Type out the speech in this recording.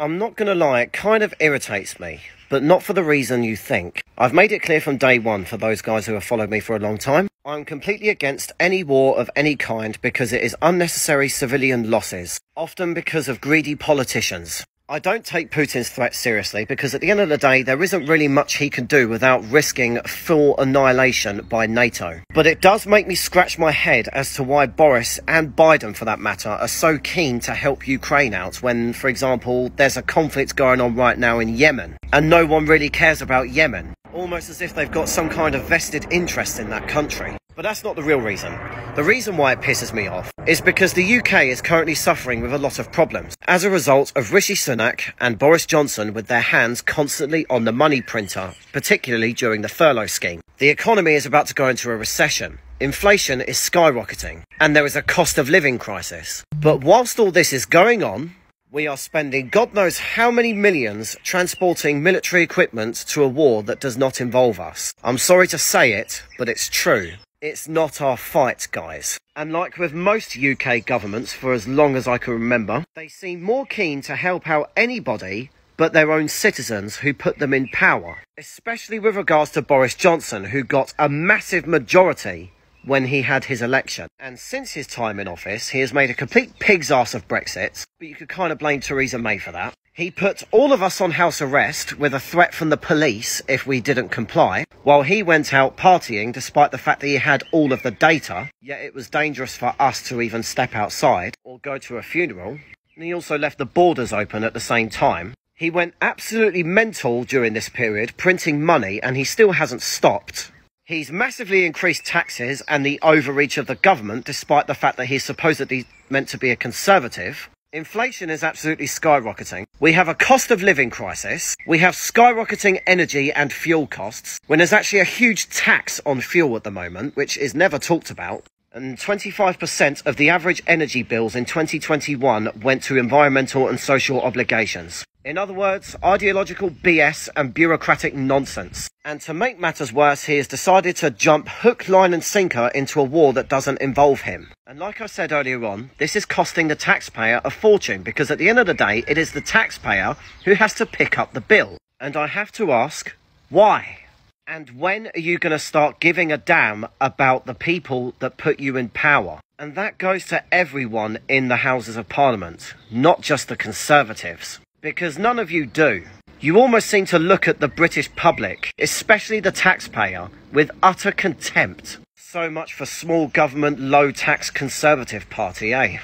I'm not going to lie, it kind of irritates me, but not for the reason you think. I've made it clear from day one for those guys who have followed me for a long time. I'm completely against any war of any kind because it is unnecessary civilian losses, often because of greedy politicians. I don't take Putin's threat seriously because at the end of the day, there isn't really much he can do without risking full annihilation by NATO. But it does make me scratch my head as to why Boris, and Biden for that matter, are so keen to help Ukraine out when, for example, there's a conflict going on right now in Yemen, and no one really cares about Yemen. Almost as if they've got some kind of vested interest in that country. But that's not the real reason. The reason why it pisses me off is because the UK is currently suffering with a lot of problems as a result of Rishi Sunak and Boris Johnson with their hands constantly on the money printer, particularly during the furlough scheme. The economy is about to go into a recession. Inflation is skyrocketing and there is a cost of living crisis. But whilst all this is going on, we are spending God knows how many millions transporting military equipment to a war that does not involve us. I'm sorry to say it, but it's true. It's not our fight, guys. And like with most UK governments for as long as I can remember, they seem more keen to help out anybody but their own citizens who put them in power. Especially with regards to Boris Johnson, who got a massive majority when he had his election. And since his time in office, he has made a complete pig's arse of Brexit, but you could kind of blame Theresa May for that. He put all of us on house arrest with a threat from the police if we didn't comply, while he went out partying despite the fact that he had all of the data, yet it was dangerous for us to even step outside or go to a funeral. And he also left the borders open at the same time. He went absolutely mental during this period, printing money, and he still hasn't stopped. He's massively increased taxes and the overreach of the government, despite the fact that he's supposedly meant to be a conservative. Inflation is absolutely skyrocketing. We have a cost of living crisis. We have skyrocketing energy and fuel costs, when there's actually a huge tax on fuel at the moment, which is never talked about. And 25% of the average energy bills in 2021 went to environmental and social obligations. In other words, ideological BS and bureaucratic nonsense. And to make matters worse, he has decided to jump hook, line and sinker into a war that doesn't involve him. And like I said earlier on, this is costing the taxpayer a fortune because at the end of the day, it is the taxpayer who has to pick up the bill. And I have to ask, why? And when are you going to start giving a damn about the people that put you in power? And that goes to everyone in the Houses of Parliament, not just the Conservatives. Because none of you do. You almost seem to look at the British public, especially the taxpayer, with utter contempt. So much for small government, low tax Conservative Party, eh?